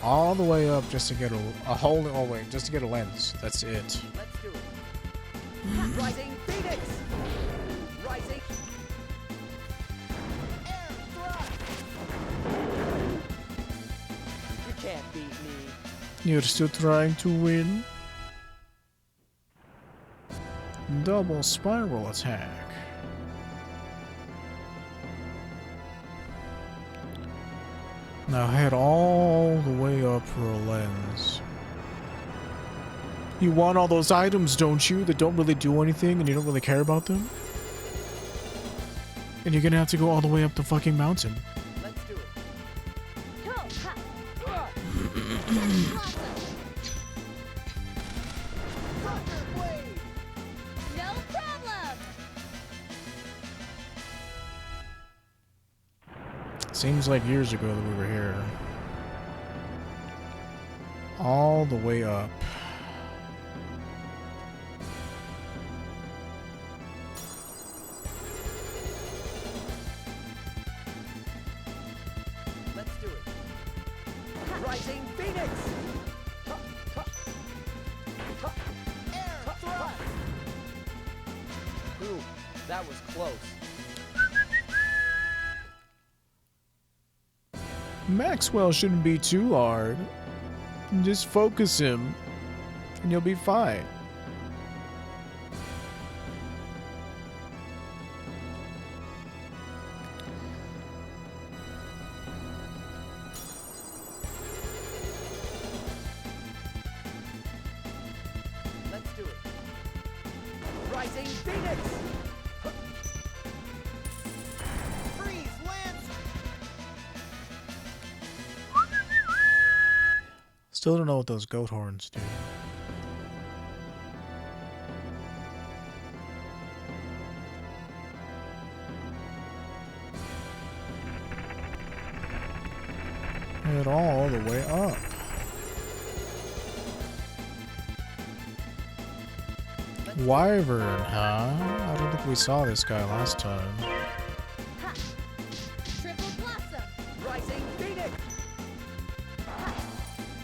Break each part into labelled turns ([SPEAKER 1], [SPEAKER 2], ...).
[SPEAKER 1] all the way up just to get a hole. Oh wait, just to get a lens. That's it.
[SPEAKER 2] Let's do it. Rising Phoenix! Rising Air Thrust! You can't beat me.
[SPEAKER 1] You're still trying to win? Double spiral attack. Now head all the way up for a lens. You want all those items, don't you, that don't really do anything and you don't really care about them? And you're gonna have to go all the way up the fucking mountain.
[SPEAKER 2] Let's do it.
[SPEAKER 3] Go, ha.
[SPEAKER 2] Thunder Blade!
[SPEAKER 3] No problem.
[SPEAKER 1] Seems like years ago that we were here. All the way up.
[SPEAKER 2] Let's do it. Rising Phoenix! Air Thrust! Ooh, that was close.
[SPEAKER 1] Maxwell shouldn't be too hard. Just focus him, and you'll be fine.
[SPEAKER 2] Let's do it. Rising Phoenix! Freeze Lancer!
[SPEAKER 1] Still don't know what those goat horns do. Head all the way up. Wyvern, huh? I don't think we saw this guy last time.
[SPEAKER 3] Ha. Triple blossom.
[SPEAKER 2] Rising Phoenix!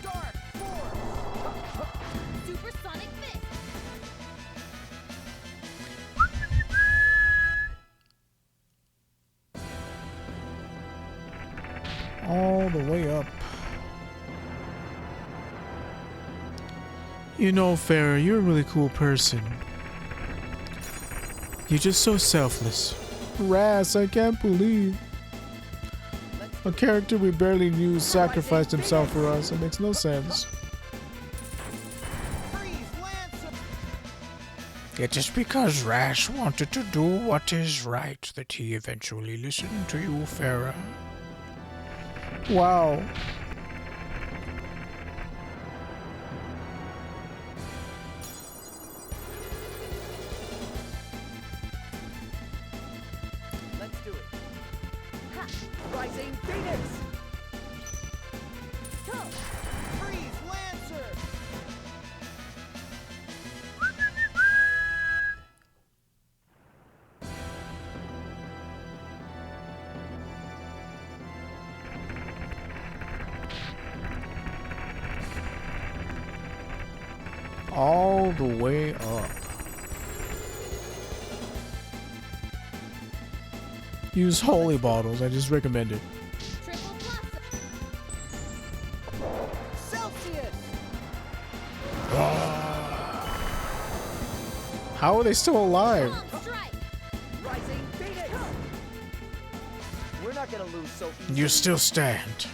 [SPEAKER 2] Dark Force!
[SPEAKER 3] Supersonic fist.
[SPEAKER 1] All the way up. You know, Farrah, you're a really cool person. You're just so selfless. Raz, I can't believe. A character we barely knew sacrificed himself for us. It makes no sense.
[SPEAKER 2] Freeze Lancer!
[SPEAKER 1] It is because Rash wanted to do what is right that he eventually listened to you, Farrah. Wow.
[SPEAKER 2] Let's do it.
[SPEAKER 3] Ha.
[SPEAKER 2] Rising Phoenix!
[SPEAKER 3] Go.
[SPEAKER 2] Freeze Lancer!
[SPEAKER 1] All the way up. Use holy bottles, I just recommend it.
[SPEAKER 3] Triple blossom.
[SPEAKER 2] Celsius!
[SPEAKER 1] How are they still alive?
[SPEAKER 3] Palm strike.
[SPEAKER 2] Rising Phoenix! We're not gonna lose so easily.
[SPEAKER 1] You still stand.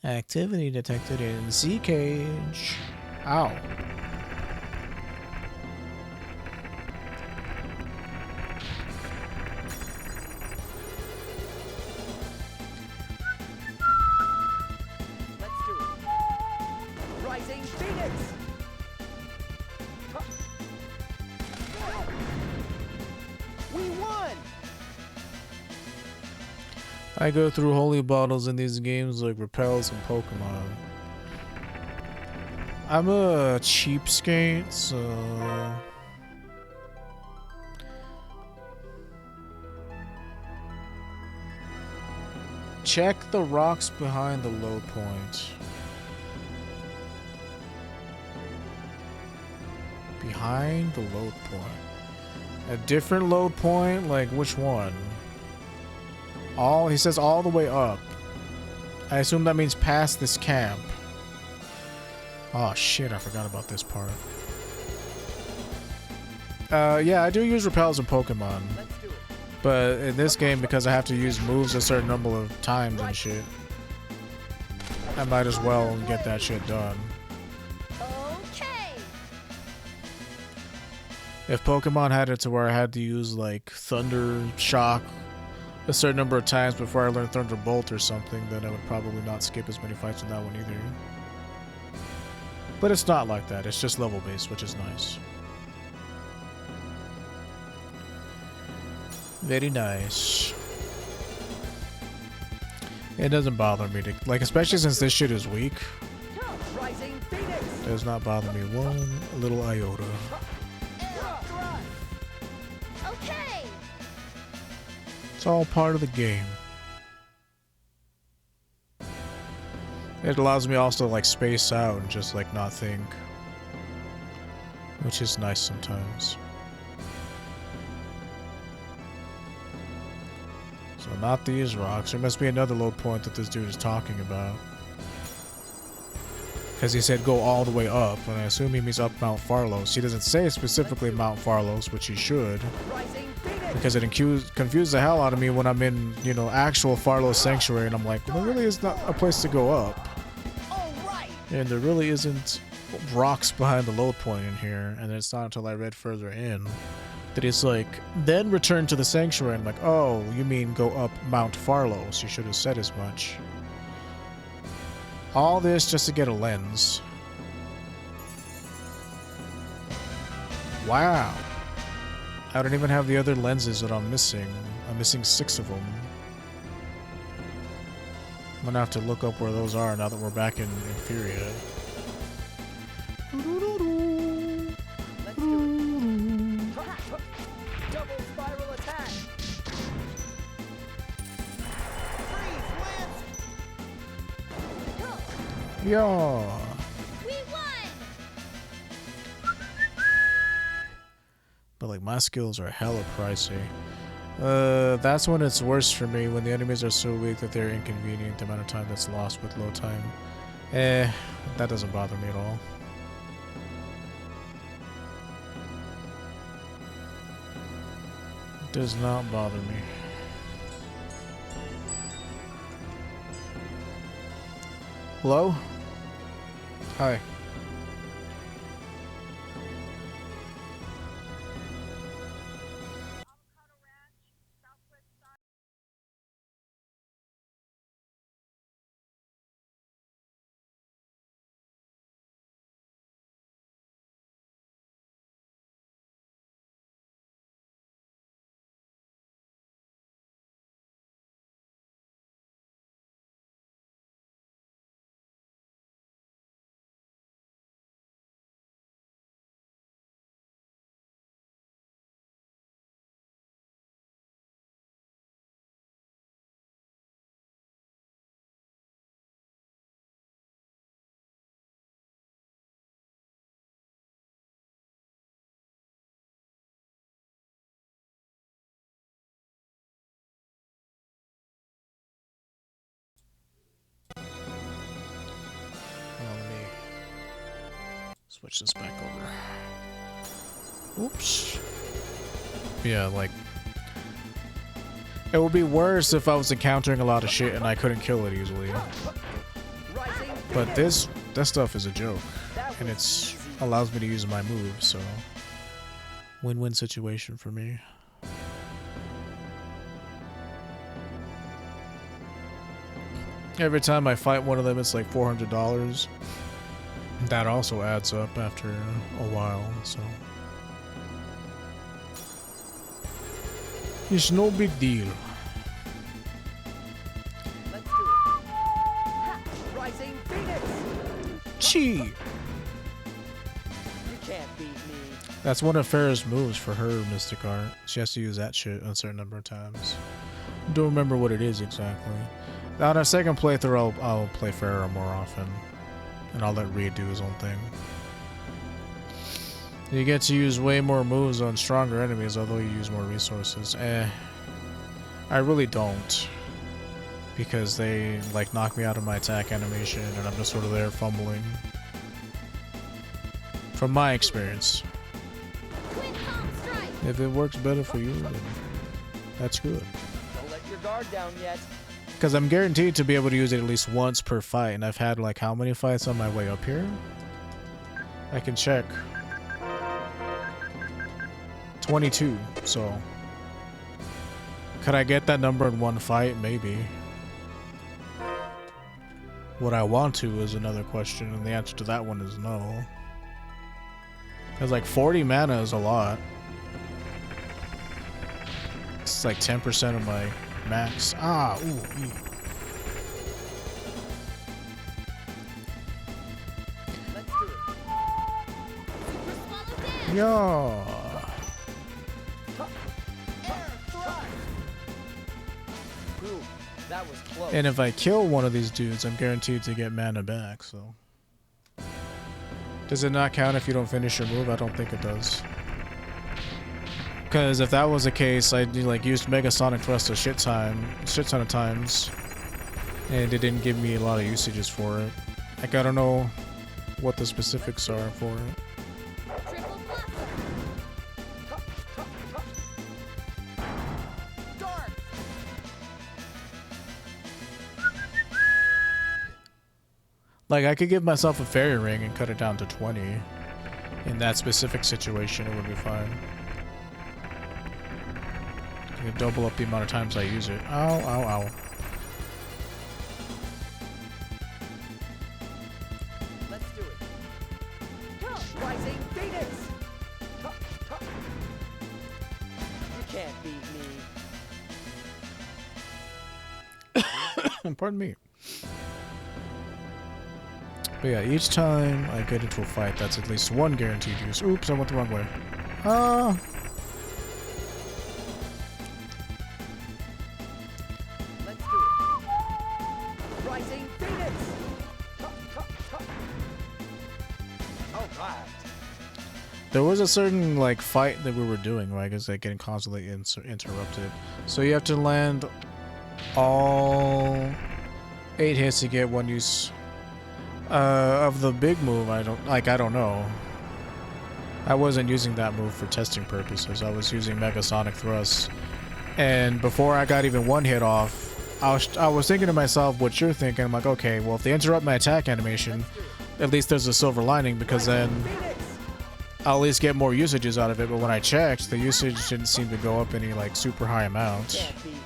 [SPEAKER 1] Activity detected in Z cage. Ow.
[SPEAKER 2] Let's do it. Rising Phoenix! We won!
[SPEAKER 1] I go through holy bottles in these games like Repels and Pokemon. I'm a cheapskate, so... Check the rocks behind the load point. Behind the load point. A different load point? Like which one? He says all the way up. I assume that means past this camp. Oh shit, I forgot about this part. Yeah, I do use repels in Pokemon. But in this game, because I have to use moves a certain number of times and shit, I might as well get that shit done.
[SPEAKER 3] Okay.
[SPEAKER 1] If Pokemon had it to where I had to use like Thunder Shock a certain number of times before I learned Thunderbolt or something, then I would probably not skip as many fights in that one either. But it's not like that, it's just level based, which is nice. Very nice. It doesn't bother me to, like, especially since this shit is weak. Does not bother me one little iota.
[SPEAKER 3] Okay.
[SPEAKER 1] It's all part of the game. It allows me also to, like, space out and just, like, not think. Which is nice sometimes. So not these rocks. There must be another load point that this dude is talking about. Because he said go all the way up, and I assume he means up Mount Farlos. He doesn't say specifically Mount Farlos, which he should. Because it confused the hell out of me when I'm in, you know, actual Farlos Sanctuary, and I'm like, well, there really is not a place to go up. And there really isn't rocks behind the load point in here, and it's not until I read further in that he's like, then return to the sanctuary. I'm like, oh, you mean go up Mount Farlos. You should have said as much. All this just to get a lens. Wow. I don't even have the other lenses that I'm missing. I'm missing 6 of them. I'm gonna have to look up where those are now that we're back in Inferior.
[SPEAKER 2] Let's do it. Double spiral attack. Freeze, Lance.
[SPEAKER 1] Yeah.
[SPEAKER 3] We won.
[SPEAKER 1] But like my skills are hella pricey. That's when it's worse for me, when the enemies are so weak that they're inconvenient, the amount of time that's lost with low time. That doesn't bother me at all. It does not bother me. Hello? Hi. Let me switch this back over. Oops. Yeah, like, it would be worse if I was encountering a lot of shit and I couldn't kill it easily. But that stuff is a joke, and it's allows me to use my moves, so win-win situation for me. Every time I fight one of them, it's like $400. That also adds up after a while, so it's no big deal.
[SPEAKER 2] Let's do it. Rising Phoenix.
[SPEAKER 1] Chi!
[SPEAKER 2] You can't beat me.
[SPEAKER 1] That's one of Farrah's moves for her Mystic Art. She has to use that shit a certain number of times. Don't remember what it is exactly. On our second playthrough, I'll play Pharaoh more often. And I'll let Reed do his own thing. You get to use way more moves on stronger enemies, although you use more resources. I really don't. Because they, like, knock me out of my attack animation, and I'm just sort of there fumbling. From my experience. If it works better for you, then that's good.
[SPEAKER 2] Don't let your guard down yet.
[SPEAKER 1] Because I'm guaranteed to be able to use it at least once per fight, and I've had like how many fights on my way up here? I can check. 22, so... Could I get that number in one fight? Maybe. Would I want to is another question, and the answer to that one is no. Because like 40 mana is a lot. It's like 10% of my max. Ah, ooh,
[SPEAKER 2] Let's do it.
[SPEAKER 1] yeah.
[SPEAKER 2] Ooh, that was close.
[SPEAKER 1] And if I kill one of these dudes, I'm guaranteed to get mana back, so... Does it not count if you don't finish your move? I don't think it does. Because if that was the case, I'd like used Mega Sonic Thrust a shit ton of times, and it didn't give me a lot of usages for it. Like I don't know what the specifics are for it. Like I could give myself a fairy ring and cut it down to 20. In that specific situation, it would be fine. I could double up the amount of times I use it. Ow, ow, ow.
[SPEAKER 2] Let's do it. Rising Phoenix! You can't beat me.
[SPEAKER 1] Pardon me. But yeah, each time I get into a fight, that's at least one guaranteed use. Oops, I went the wrong way. Ah.
[SPEAKER 2] Let's do it. Rising Phoenix! Alright.
[SPEAKER 1] There was a certain like fight that we were doing, right? Because like getting constantly interrupted. So you have to land all 8 hits to get one use. Of the big move, I don't know. I wasn't using that move for testing purposes. I was using Mega Sonic Thrust. And before I got even one hit off, I was thinking to myself what you're thinking. I'm like, okay, well if they interrupt my attack animation, at least there's a silver lining because then I'll at least get more usages out of it. But when I checked, the usage didn't seem to go up any like super high amount.
[SPEAKER 2] Can't beat me.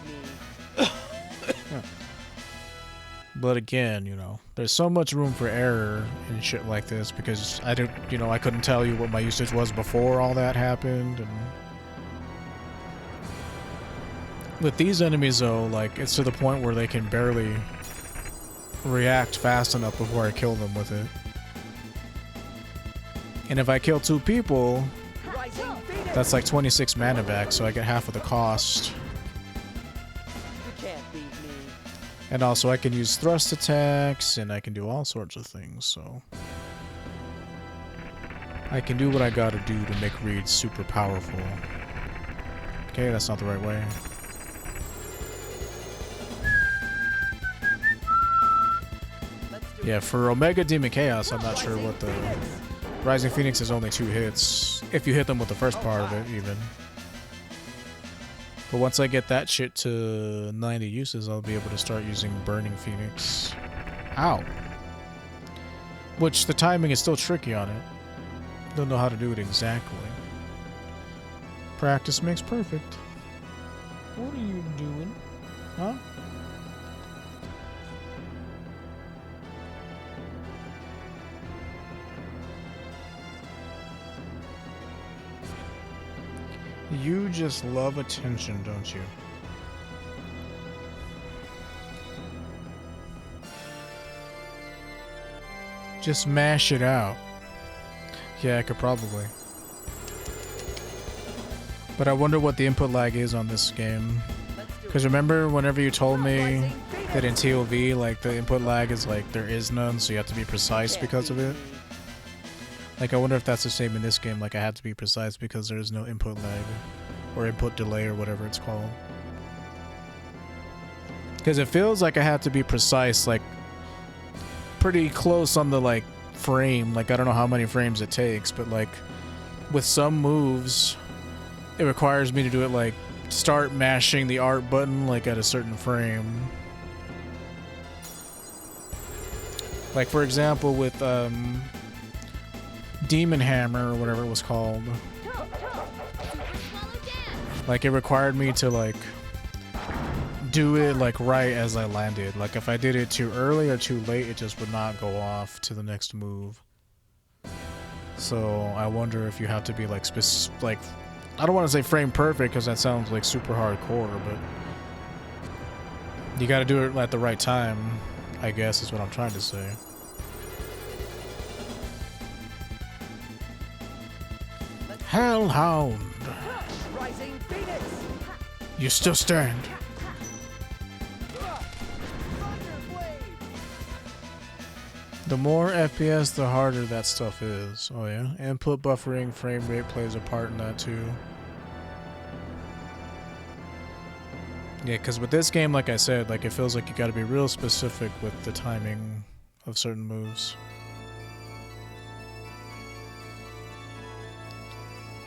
[SPEAKER 1] But again, you know, there's so much room for error and shit like this because I couldn't tell you what my usage was before all that happened. And with these enemies though, like it's to the point where they can barely react fast enough before I kill them with it. And if I kill 2 people, that's like 26 mana back, so I get half of the cost. And also I can use thrust attacks, and I can do all sorts of things, so... I can do what I gotta do to make Reed super powerful. Okay, that's not the right way. Yeah, for Omega Demon Chaos, I'm not sure what the... Rising Phoenix is only 2 hits, if you hit them with the first part of it, even. But once I get that shit to 90 uses, I'll be able to start using Burning Phoenix. Ow. Which, the timing is still tricky on it. Don't know how to do it exactly. Practice makes perfect. What are you doing? Huh? You just love attention, don't you? Just mash it out. Yeah, I could probably. But I wonder what the input lag is on this game. Because remember, whenever you told me that in TOV, like, the input lag is like, there is none, so you have to be precise because of it. Like, I wonder if that's the same in this game, like, I have to be precise because there is no input lag. Or input delay, or whatever it's called. Because it feels like I have to be precise, like, pretty close on the, like, frame. Like, I don't know how many frames it takes, but, like, with some moves, it requires me to do it, like, start mashing the art button, like, at a certain frame. Like, for example, with, Demon Hammer, or whatever it was called. Like, it required me to, like, do it, like, right as I landed. Like, if I did it too early or too late, it just would not go off to the next move. So, I wonder if you have to be, like, like, I don't want to say frame perfect, because that sounds, like, super hardcore, but you gotta do it at the right time, I guess, is what I'm trying to say. Hellhound! You still stand. The more FPS, the harder that stuff is. Oh yeah? Input buffering, frame rate plays a part in that too. Yeah, because with this game, like I said, like, it feels like you gotta be real specific with the timing of certain moves.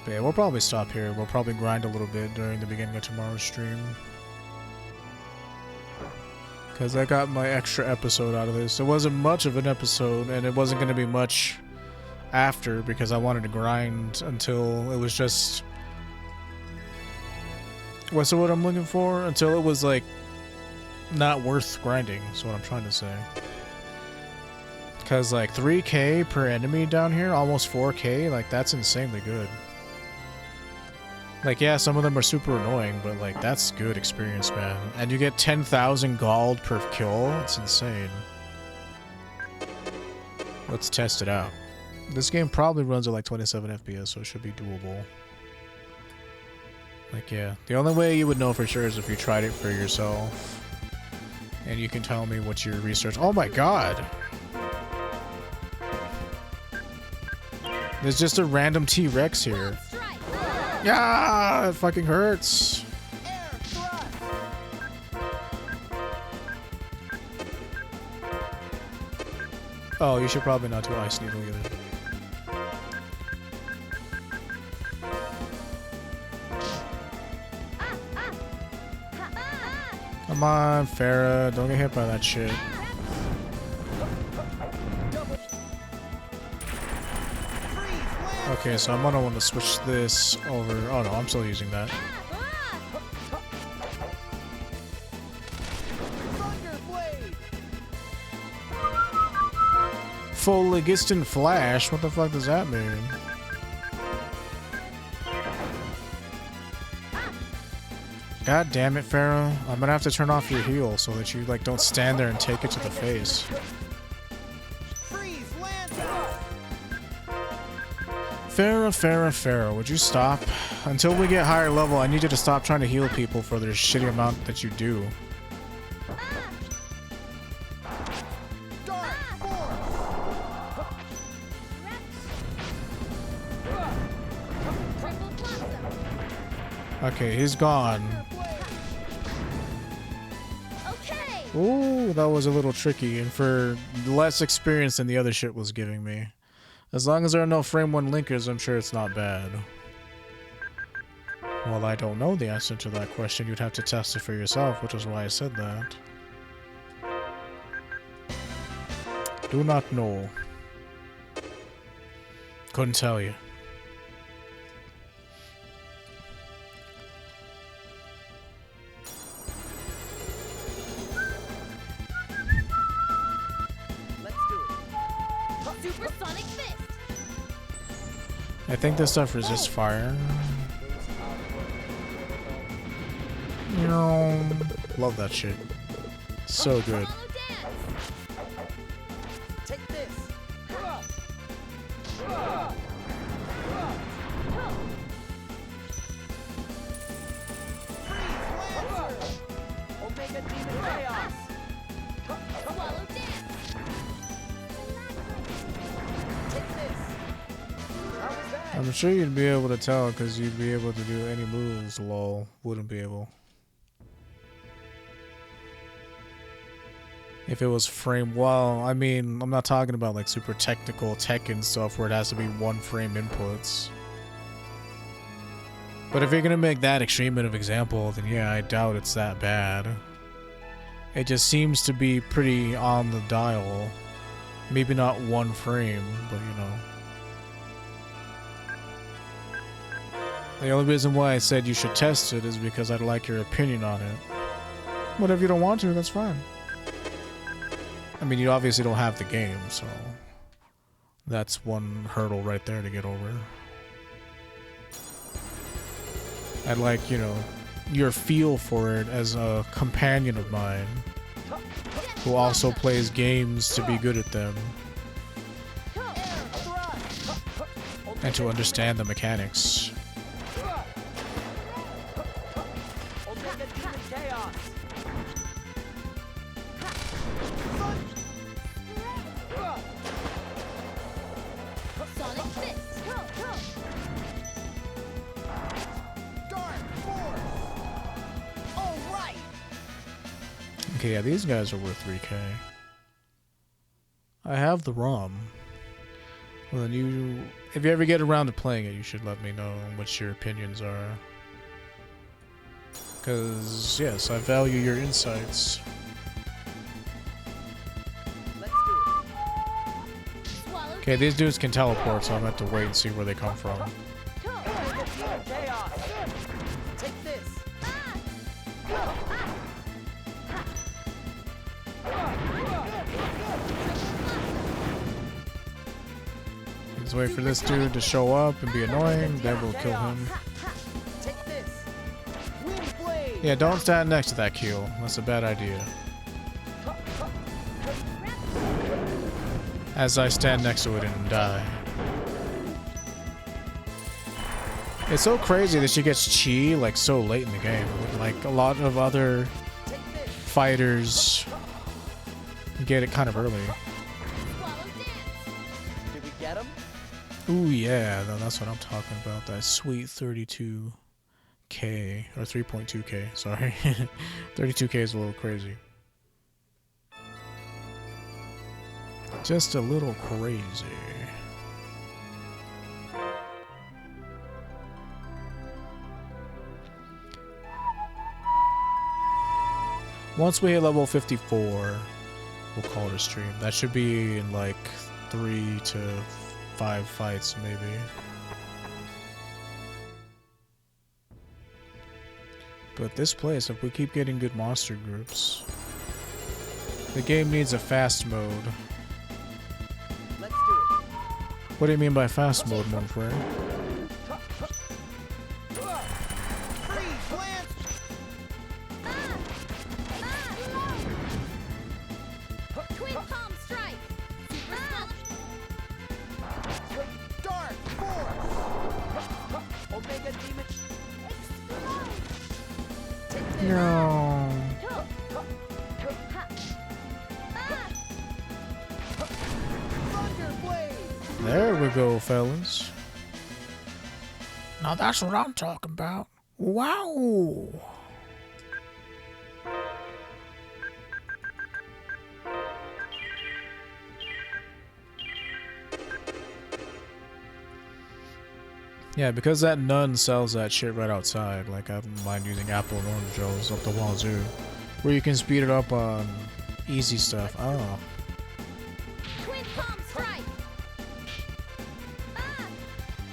[SPEAKER 1] But yeah, we'll probably stop here. We'll probably grind a little bit during the beginning of tomorrow's stream. Because I got my extra episode out of this. It wasn't much of an episode, and it wasn't going to be much after, because I wanted to grind until it was just... What's the word I'm looking for? Until it was, like, not worth grinding, is what I'm trying to say. Because, like, 3k per enemy down here, almost 4k, like, that's insanely good. Like, yeah, some of them are super annoying, but, like, that's good experience, man. And you get 10,000 gold per kill? It's insane. Let's test it out. This game probably runs at, like, 27 FPS, so it should be doable. Like, yeah. The only way you would know for sure is if you tried it for yourself. And you can tell me what your research... Oh my god! There's just a random T-Rex here. Yeah, it fucking hurts. Oh, you should probably not do Ice Needle either. Come on, Farah, don't get hit by that shit. Okay, so I'm gonna want to switch this over. Oh no, I'm still using that. Full Legiston Flash? What the fuck does that mean? God damn it, Farah. I'm gonna have to turn off your heal so that you, like, don't stand there and take it to the face. Farah, would you stop? Until we get higher level, I need you to stop trying to heal people for their shitty amount that you do. Okay, he's gone. Ooh, that was a little tricky, and for less experience than the other shit was giving me. As long as there are no frame 1 linkers, I'm sure it's not bad. Well, I don't know the answer to that question. You'd have to test it for yourself, which is why I said that. Do not know. Couldn't tell you. I think this stuff resists fire. Love that shit. So good.
[SPEAKER 2] Take this. Omega Demon Chaos.
[SPEAKER 1] I'm sure you'd be able to tell because you'd be able to do any moves. Lol, wouldn't be able. If it was frame, well, I mean, I'm not talking about like super technical Tekken stuff where it has to be one frame inputs. But if you're gonna make that extreme of example, then yeah, I doubt it's that bad. It just seems to be pretty on the dial. Maybe not one frame, but you know. The only reason why I said you should test it is because I'd like your opinion on it. But if you don't want to, that's fine. I mean, you obviously don't have the game, so that's one hurdle right there to get over. I'd like, you know, your feel for it as a companion of mine who also plays games to be good at them and to understand the mechanics. Okay, yeah, these guys are worth 3K. I have the ROM. Well, then you... If you ever get around to playing it, you should let me know what your opinions are. Because, yes, I value your insights. Okay, these dudes can teleport, so I'm going to have to wait and see where they come from.
[SPEAKER 2] Take this.
[SPEAKER 1] Let's wait for this dude to show up and be annoying, then we'll kill him.
[SPEAKER 2] Take this. Wind blade.
[SPEAKER 1] Yeah, don't stand next to that keel. That's a bad idea. As I stand next to it and die. It's so crazy that she gets chi like so late in the game. Like a lot of other fighters get it kind of early.
[SPEAKER 2] Did we get him?
[SPEAKER 1] Ooh yeah, that's what I'm talking about. That sweet 32K or 3.2K. Sorry, 32K is a little crazy. Just a little crazy. Once we hit level 54, we'll call it a stream. That should be in like 3 to 5 fights, maybe. But this place, if we keep getting good monster groups, the game needs a fast mode.
[SPEAKER 2] Let's do it.
[SPEAKER 1] What do you mean by fast mode, mon frere?
[SPEAKER 2] Freeze, Lance.
[SPEAKER 3] Twin palm strike.
[SPEAKER 2] Dark force. Omega demon.
[SPEAKER 1] No.
[SPEAKER 2] Thunder blade.
[SPEAKER 1] There we go, fellas. Now that's what I'm talking about. Wow. Yeah, because that nun sells that shit right outside, like I don't mind using apple and orange gels up the wazoo, where you can speed it up on easy stuff. Oh.
[SPEAKER 3] Twin palm strike.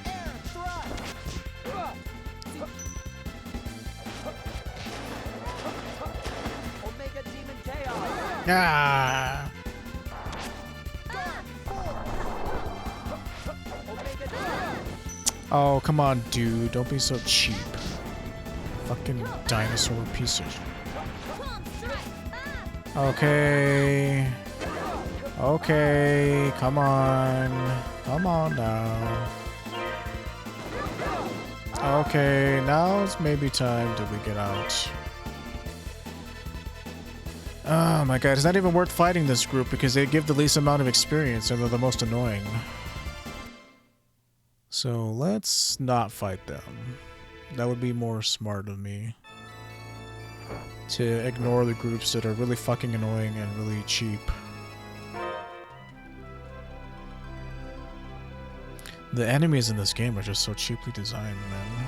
[SPEAKER 2] Air thrust. Omega demon chaos.
[SPEAKER 1] Ah.
[SPEAKER 2] Dark force. Omega demon.
[SPEAKER 1] Oh, come on, dude. Don't be so cheap. Fucking dinosaur piece of shit.
[SPEAKER 3] Palm strike.
[SPEAKER 1] Okay. Okay, come on. Come on now. Okay, now it's maybe time to we get out. Oh my god, it's not even worth fighting this group because they give the least amount of experience and they're the most annoying. So let's not fight them. That would be more smart of me. To ignore the groups that are really fucking annoying and really cheap. The enemies in this game are just so cheaply designed, man.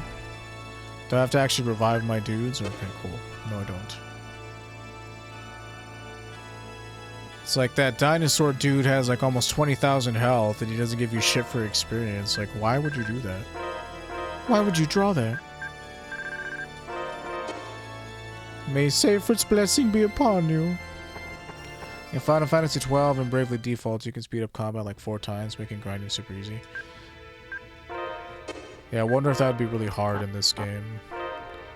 [SPEAKER 1] Do I have to actually revive my dudes? Okay, cool. No, I don't. It's like that dinosaur dude has like almost 20,000 health and he doesn't give you shit for experience. Like, why would you do that? Why would you draw that? May Seyfried's blessing be upon you. In Final Fantasy XII and Bravely Default, you can speed up combat like 4 times, making grinding super easy. Yeah, I wonder if that would be really hard in this game.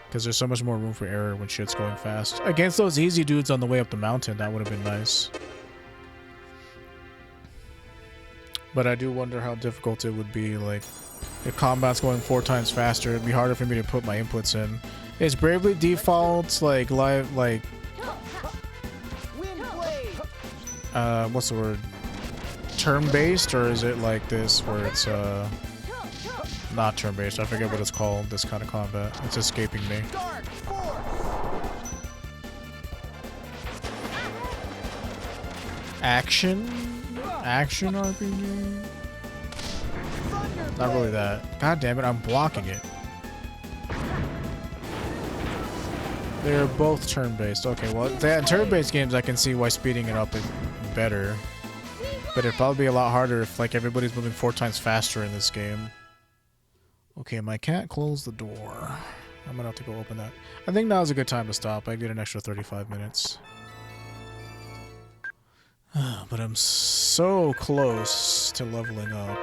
[SPEAKER 1] Because there's so much more room for error when shit's going fast. Against those easy dudes on the way up the mountain, that would have been nice. But I do wonder how difficult it would be, like, if combat's going 4 times faster, it'd be harder for me to put my inputs in. Is Bravely Default, like, live, like... what's the word? Turn-based, or is it like this, where it's, not turn-based? I forget what it's called, this kind of combat. It's escaping me. Action? Action RPG? Not really that. God damn it, I'm blocking it. They're both turn-based. Okay, well, in turn-based games, I can see why speeding it up is better. But it'd probably be a lot harder if, like, everybody's moving 4 times faster in this game. Okay, my cat closed the door. I'm gonna have to go open that. I think now's a good time to stop. I get an extra 35 minutes. But I'm so close to leveling up.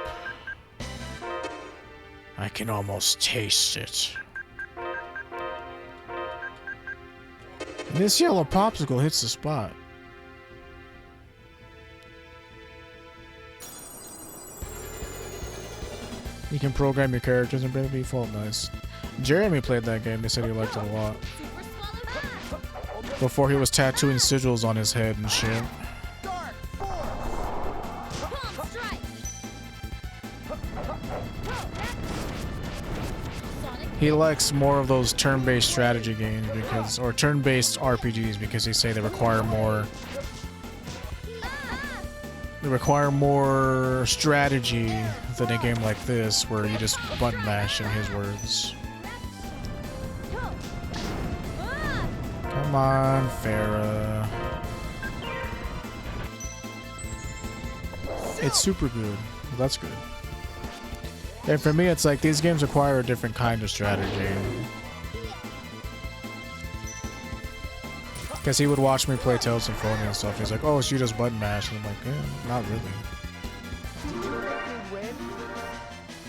[SPEAKER 1] I can almost taste it. This yellow popsicle hits the spot. You can program your characters in Bravely Default. Nice. Jeremy played that game. He said he liked it a lot. Before he was tattooing sigils on his head and shit. He likes more of those turn-based strategy games because, or turn-based RPGs because they say they require more. They require more strategy than a game like this, where you just button mash, in his words. Come on, Farah. It's super good. That's good. And for me, it's like these games require a different kind of strategy. Because he would watch me play Tales of Symphonia and stuff. He's like, oh, so you just button mash. And I'm like, eh, not really.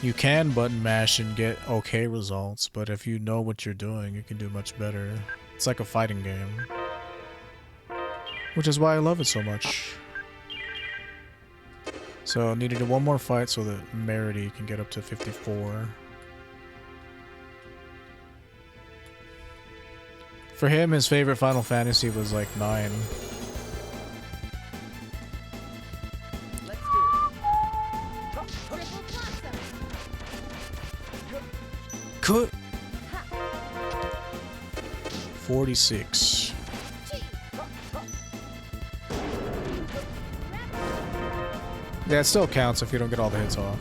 [SPEAKER 1] You can button mash and get okay results, but if you know what you're doing, you can do much better. It's like a fighting game. Which is why I love it so much. So I need to do one more fight so that Merity can get up to 54. For him, his favorite Final Fantasy was like 9.
[SPEAKER 2] Let's do it.
[SPEAKER 1] Cut. 46. Yeah, it still counts if you don't get all the hits off.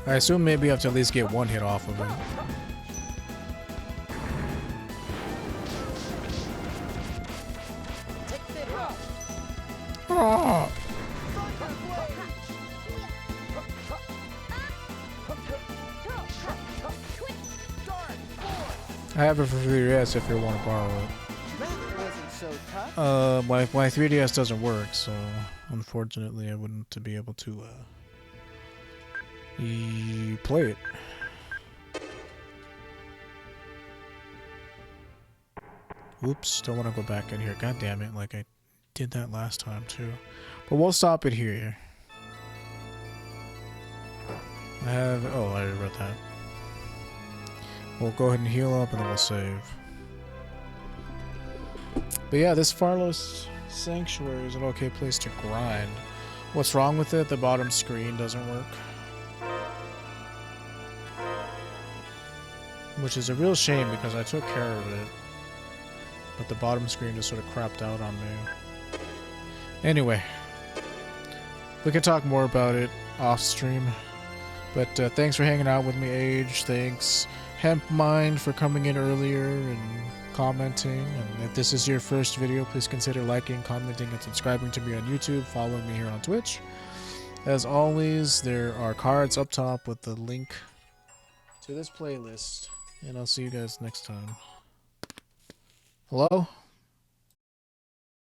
[SPEAKER 1] I assume maybe you have to at least get one hit off of him. Oh. I have it for 3DS if you want to borrow it. My 3DS doesn't work, so unfortunately I wouldn't be able to play it. Oops, don't want to go back in here. God damn it, like I did that last time too. But we'll stop it here. I already read that. We'll go ahead and heal up and then we'll save. But yeah, this Farlos Sanctuary is an okay place to grind. What's wrong with it? The bottom screen doesn't work. Which is a real shame because I took care of it. But the bottom screen just sort of crapped out on me. Anyway. We can talk more about it off stream. But thanks for hanging out with me, Age. Thanks, Hemp Mind, for coming in earlier and commenting. And if this is your first video, please consider liking, commenting, and subscribing to me on YouTube. Following me here on Twitch. As always, there are cards up top with the link to this playlist. And I'll see you guys next time. Hello?